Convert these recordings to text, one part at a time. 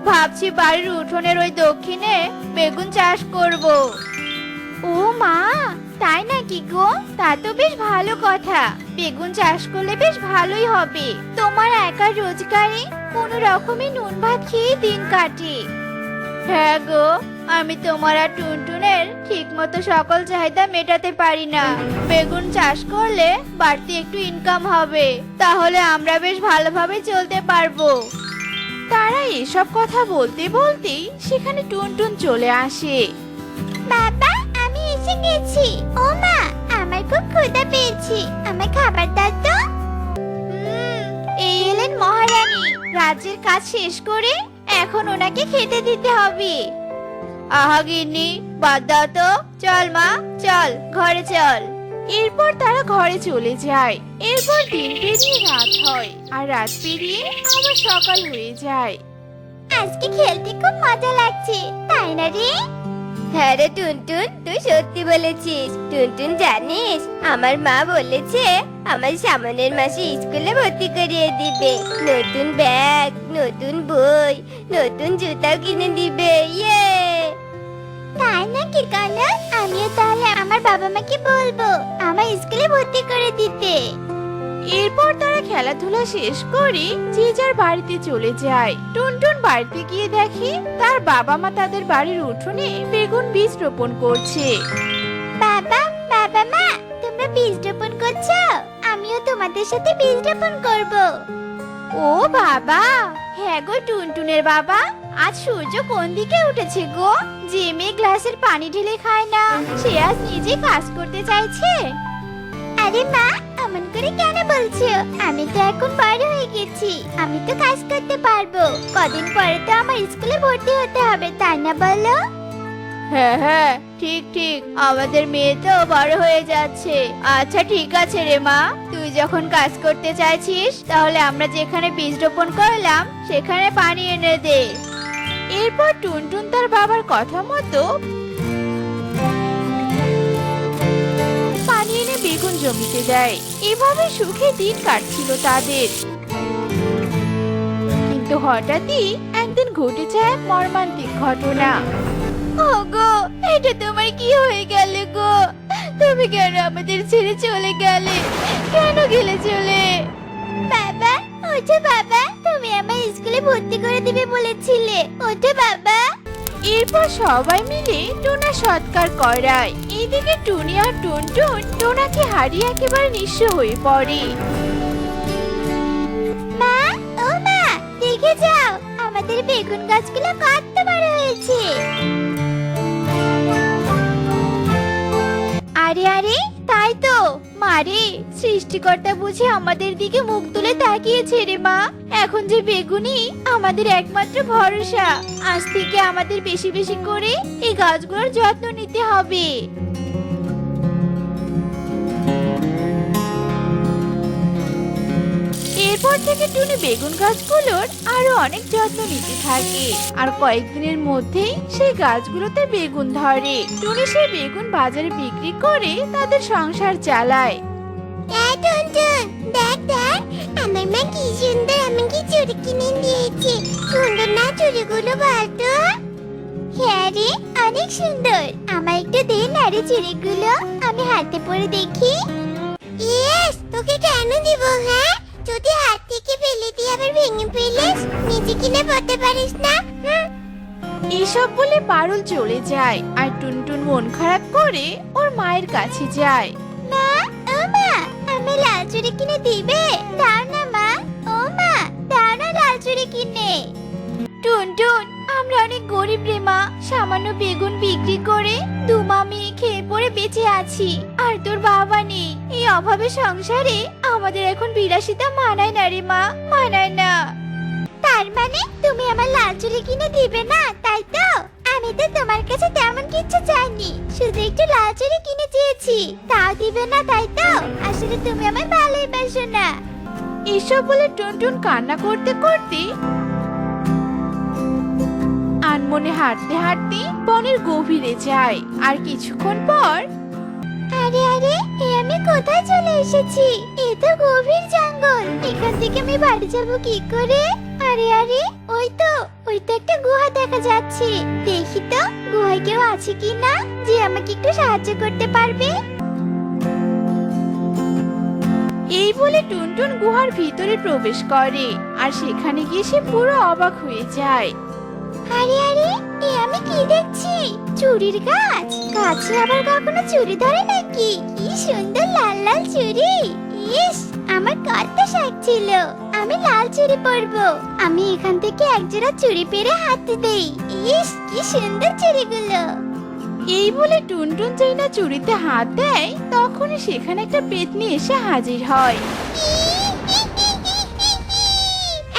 ভাবছি বাড়ির উঠোনের ওই দক্ষিণে বেগুন চাষ করব। ও মা, তাই নাকি গো? তা তো বেশ ভালো কথা। বেগুন চাষ করলে বেশ ভালোই হবে। তোমার একার রোজগারে কোনো রকমে নুন ভাত খেয়ে দিন কাটে। হ্যাঁ গো, আমি তোমার আর টুনটুনের ঠিক মতো সকল চাহিদা মেটাতে পারি না। বেগুন চাষ করলে বাড়তি একটু ইনকাম হবে, তাহলে আমরা বেশ ভালোভাবে চলতে পারবো। তারা এসব কথা বলতে বলতেই সেখানে টুনটুন চলে আসে। বাবা, আমি এসে গেছি। ও মা, আমার খুব ক্ষুধা পেয়েছে, আমার খাবার দাও তো। এই এলেন মহারানী। রাজ্যের কাজ শেষ করে এখন ওনাকে খেতে দিতে হবে। আহা গিন্নি, বাদ দাও তো। চল মা, চল ঘরে চল। এরপর তারা ঘরে চলে যায়। এরপর দিন পেরিয়ে রাত হয়, আর রাত পেরিয়ে আবার সকাল হয়ে যায়। আজকে খেলতে খুব মজা লাগছে, তাই না রে? হ্যাঁ রে টুনটুন, তুই সত্যি বলেছিস। টুনটুন জানিস, আমার মা বলেছে আমার সামনের মাসে স্কুলে ভর্তি করিয়ে দিবে। নতুন ব্যাগ, নতুন বই, নতুন জুতা কিনে দিবে। ইয়ে! তাই নাকি কানা? আমিও তাহলে আমার বাবা মাকে বলবো আমার স্কুলে ভর্তি করে দিতে। এরপর তারা খেলাধুলা শেষ করে যে যার বাড়িতে চলে যায়। টুনটুন বাড়িতে গিয়ে দেখে তার বাবা মা তাদের বাড়ির উঠোনে বেগুন বীজ রোপণ করছে। বাবা, বাবা মা, তোমরা বীজ রোপণ করছো? আমিও তোমাদের সাথে বীজ রোপণ করব। ও বাবা, হ্যাঁ গো টুনটুনের বাবা, আজ সূর্য কোন দিকে উঠেছে গো? যে মেয়ে গ্লাসের পানি ঢেলে খায় না, সে আজ নিজে কাজ করতে চাইছে। আরে মা, এমন করে কেন বলছো? আমি তো এখন বড় হয়ে গেছি, আমি তো কাজ করতে পারবো। কদিন পরে তো আমার স্কুলে ভর্তি হতে হবে, তাই না বলো? হ্যাঁ হ্যাঁ, ঠিক ঠিক, আমাদের মেয়ে তো বড় হয়ে যাচ্ছে। আচ্ছা ঠিক আছে রে মা, তুই যখন কাজ করতে চাইছিস তাহলে আমরা যেখানে বীজ রোপণ করলাম সেখানে পানি এনে দে। এরপর টুনটুন তার বাবার কথা মতো পানি এনে বেগুন জমিতে দেয়। এভাবে সুখে দিন কাটছিল তাদের। কিন্তু হঠাৎই একদিন ঘটে যায় এক মর্মান্তিক ঘটনা। ওগো, এটা তোমার কি হয়ে গেল গো? তুমি কেন আমাদের ছেড়ে চলে গেলে? কেন গেলে চলে? বাবা, ওঠো বাবা, তুমি আমার স্কুলে ভর্তি করে দিবে বলেছিলে। ওঠো বাবা। এরপর সবাই মিলে টোনা সৎকার করায়। এদিকে টুনি আর টুনটুন টোনাকে হারিয়ে একেবারে নিঃস্ব হয়ে পড়ে। মা, ও মা, দেখে যাও আমাদের বেগুন গাছগুলো কত বড় হয়েছে। আরে আরে, তাই তো। মারে, সৃষ্টিকর্তা বুঝে আমাদের দিকে মুখ তুলে তাকিয়েছে রে মা। এখন যে বেগুনি আমাদের একমাত্র ভরসা। আজ থেকে আমাদের বেশি বেশি করে এই গাছগুলোর যত্ন নিতে হবে। এরপর থেকে টুনি বেগুন গাছগুলোর আরো অনেক যত্ন নিতে থাকে। আর কয়েকদিনের মধ্যেই সেই গাছগুলোতে বেগুন ধরে। টুনি সেই বেগুন বাজারে বিক্রি করে তাদের সংসার চালায়। টুনটুন, দেখ দেখ, আমার মা কি সুন্দর আমাকে চুড়ি কিনে দিয়েছে। সুন্দর না চুড়িগুলো বলতো? হ্যাঁ রে, অনেক সুন্দর। আমার একটু দে না রে চুড়িগুলো, আমি হাতে পরে দেখি। ইয়েস, তোকে কেন দিব? হ্যাঁ, যদি হাত থেকে ফেলে দিয়ে আবার ভেঙে ফেলিস, নিজে কিনে পড়তে পারিস না। এসব বলে পারুল চলে যায়। আর টুনটুন মন খারাপ করে ওর মায়ের কাছে যায়। মা, ও মা, আমি লাল চুড়ি কিনে দিবে? দাও না মা। ও মা, দাও না লাল চুড়ি কিনে। টুনটুন, আমরা অনেক গরিব রে মা। সামান্য বেগুন বিক্রি করে দুমামি খেয়ে পড়ে বেঁচে আছি। আর তোর বাবা নেই। এই অভাবে সংসারে আমাদের এখন বিলাসিতা মানায় না রে মা, মানায় না। তার মানে তুমি আমার লাল চুড়ি কিনে দিবে না, তাই তো? আমি তো তোমার কাছে তেমন কিছু চাইনি, শুধু একটু লাল চুড়ি কিনে চেয়েছি, তাও দিবে না, তাই তো? আসলে তুমি আমার ভালোই বাসো না। এসব বলে টুনটুন কান্না করতে করতে আনমনে হাঁটতে হাঁটতে বনের গভীরে যায়। আর কিছুক্ষণ পর, আরে আরে, আমি কোথায় চলে এসেছি? এ তো গভীর জঙ্গল, এখান থেকে আমি বাড়ি যাব কি করে? আরে আরে, ওই ওই তো একটা গুহা দেখা যাচ্ছে। দেখি তো গুহায় কেউ আছে কিনা যে আমাকে একটু সাহায্য করতে পারবে। এই বলে টুনটুন গুহার ভিতরে প্রবেশ করে আর সেখানে গিয়ে সে পুরো অবাক হয়ে যায়। আরে আরে, এ আমি কি দেখছি? চুরির গাছ। গাছে আবার কখনো চুরি ধরে নাকি? কি সুন্দর লাল লাল চুরি। ইস, আমার কত শখ ছিল আমি লাল চুড়ি পরবো। আমি এখান থেকে একজোড়া চুড়ি পেরে হাতে দেই। ইস, কি সুন্দর চুড়িগুলো। এই বলে টুনটুন যেই না চুড়িতে হাত দেয় তখনই সেখানে একটা পেতনি এসে হাজির হয়।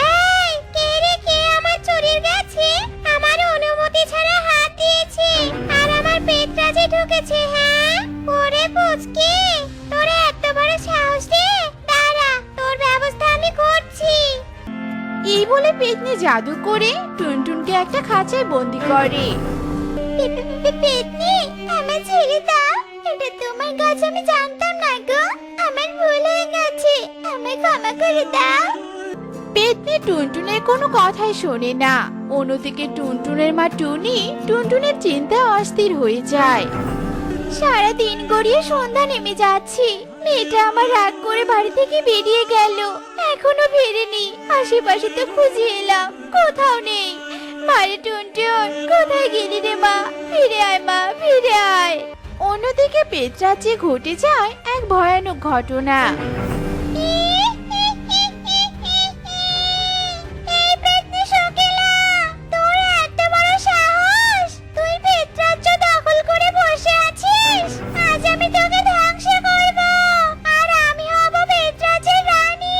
এই, কে রে, কে আমার চুড়ির গাছে আমার অনুমতি ছাড়া হাত দিয়েছে আর আমার পেটরাজে ঢুকেছে? হ্যাঁ, ওরে পুচকি, তোর এত বড় সাহস রে! দাঁড়া, তোর ব্যবস্থা আমি করছি। এই বলে পেতনি জাদু করে টুনটুনকে একটা খাঁচায় বন্দি করে। পেতনি, আমার ছেড়ে দাও। এটা তোমার গাছ, আমি জানতাম না গো। আমার ভুল হয়ে গেছে, আমায় ক্ষমা করে দাও। পেতনি টুনটুনের কোনো কথাই শোনে না। অন্যদিকে টুনটুনের মা টুনি টুনটুনের চিন্তায় অস্থির হয়ে যায়। সারা দিন গড়িয়ে সন্ধ্যা নেমে যাচ্ছে, মেয়েটা আমার রাগ করে বাড়ি থেকে বেরিয়ে গেল, এখনো ফেরেনি। আশেপাশে তো খুঁজে এলাম, কোথাও নেই। মারে টুনটুন, কোথায় গেলি রে মা? ফিরে আয় মা, ফিরে আয়। অন্যদিকে পেটরাজ্যে ঘটে যায় এক ভয়ানক ঘটনা। এই পেতনি শোকেলা, তোর এত বড় সাহস! তুই পেটরাজ্য দখল করে বসে আছিস। আজ আমি তোকে ধ্বংস করব আর আমি হব পেটরাজ্যের রানী।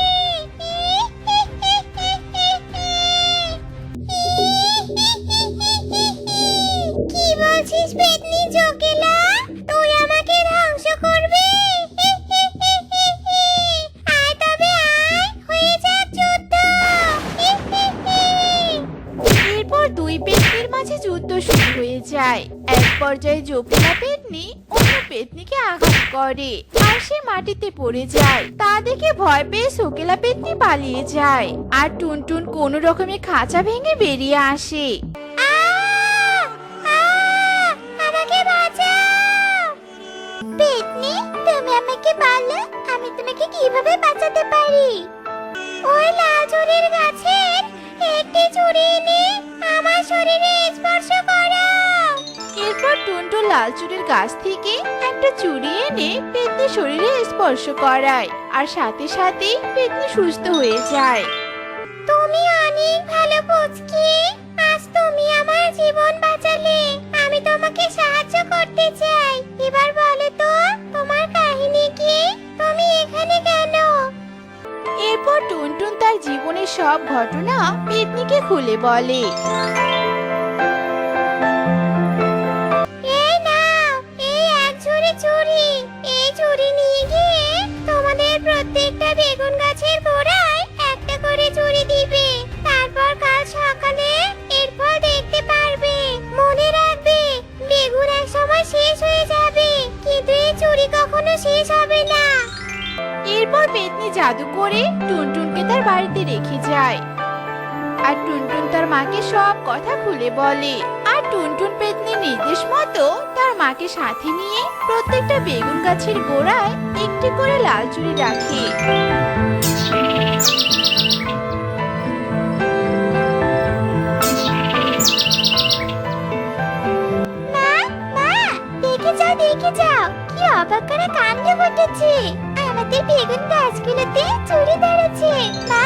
কি বলছিস পেতনি শোকেলা? তুই আমাকে ধ্বংস করবি? আয় তবে আয়, হয়ে যাক যুদ্ধ। এরপর দুই পেতনির মাঝে যুদ্ধ শুরু হয়ে যায়। এক পর্যায়ে জোকেলা পেতনি অন্য পেতনিকে আঘাত করে আর সে মাটিতে পড়ে যায়। তা দেখে ভয় পেয়ে শোকেলা পেতনি পালিয়ে যায় আর টুনটুন কোনো রকমে খাঁচা ভেঙে বেরিয়ে আসে। আমাকে বাঁচাও! পেতনি, তুমি আমাকে বলো, আমি তোমাকে কিভাবে বাঁচাতে পারি? ওই লাল চুড়ির গাছের একটি চুড়ি এনে আমার শরীরে স্পর্শ করো। এরপর টুনটুন লাল চুড়ির গাছ থেকে একটা চুড়ি এনে পেতনির শরীরে স্পর্শ করায় আর সাথে সাথেই পেতনি সুস্থ হয়ে যায়। তুমি অনেক ভালো পুচকি, আজ তুমি আমার জীবন বাঁচালে। আমি তোমাকে সাহায্য করতে চাই। এবার বলো তো, তোমার কাহিনী কি? তুমি এখানে কেন? এরপর টুনটুন তার জীবনের সব ঘটনা পেতনিকে খুলে বলে। এই নাও, এই এক ঝুড়ি চুড়ি। এই চুড়ি নিয়ে গিয়ে তোমাদের প্রত্যেকটা বেগুন গাছের গোড়ায় একটা করে চুড়ি দিবে। তারপর কাল সকালে এর ফল দেখতে পারবে। মনে রাখবে, বেগুন এক সময় শেষ হয়ে যাবে, কিন্তু এই চুড়ি কখনো শেষ হবে না। এরপর পেতনি জাদু করে টুনটুনকে তার বাড়িতে রেখে যায় আর টুনটুন তার মাকে সব কথা খুলে বলে। আর টুনটুন পেতনির নির্দেশ মতো তার মাকে সাথে নিয়ে প্রত্যেকটা বেগুন গাছের গোড়ায় একটি করে লাল চুড়ি রাখে। দেখে যাও, কি অবাক করা কাণ্ড ঘটেছে। আমাদের বেগুন গাছগুলোতে চুড়ি ধরেছে। মা,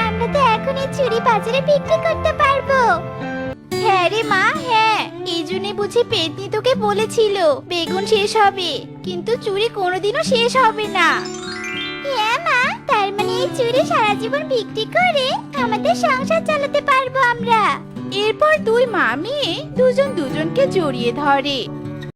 আমরা তো এখন এই চুড়ি বাজারে বিক্রি করতে পারবো। হ্যাঁ রে মা, হ্যাঁ। এই জন্যই বুঝি পেতনি তোকে বলেছিল বেগুন শেষ হবে, কিন্তু চুড়ি কোনোদিনও শেষ হবে না। হ্যাঁ মা, তার মানে এই চুড়ি সারা জীবন বিক্রি করে আমাদের সংসার চালাতে পারবো আমরা। এরপর দুই মা মেয়ে দুজন দুজনকে জড়িয়ে ধরে